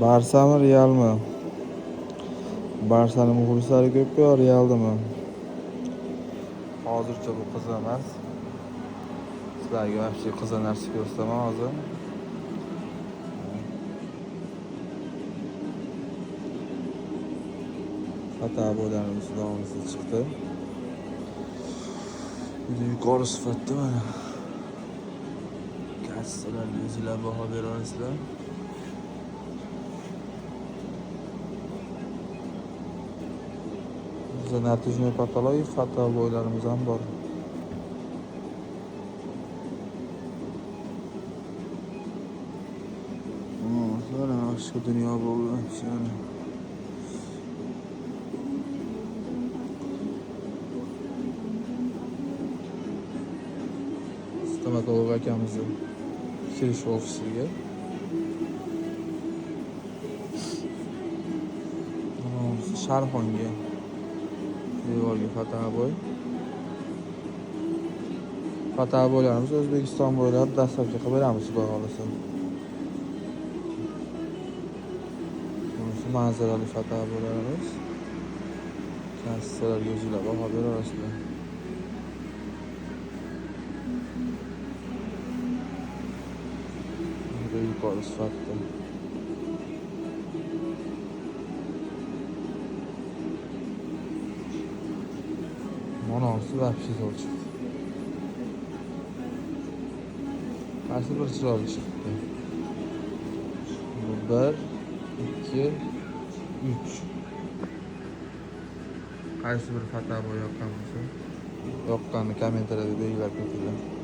Barsa mı Real mi? Barsa'nın muxlislari ko'pku, Real'dimi? Hozircha bu qiziq emas. Sizlarga vaqtcha qiziq narsa ko'rsataman hozir. Xato bo'lganimiz davomida chiqdi. Juda yuqori sifatda mana. Kassalarga o'zinglar baho bera olasizlar. Bizda natijali patologik xato bo'ylarimiz ham bor. Mana boshqa dunyo bo'ldi. Shuni stomatolog akamizni kelish ofisiga. Sharxonga devorga xato bo'y. Xato bo'ylarimiz O'zbekiston bo'ylab dastlabki qilib beramiz, xudo xolasa. Bunisi manzarali xato bo'ylarimiz. Kassalarga o'zinglar baho bera olasizlar. Yuqori sifatda. Mononsi вообще zo'r chiqdi. Qaysi bir chiroyli chiqdi. Bu 1, 2, 3. Qaysi bir xato yoqqan bo'lsa, yoqqanini kommentariyada belgilab ketinglar.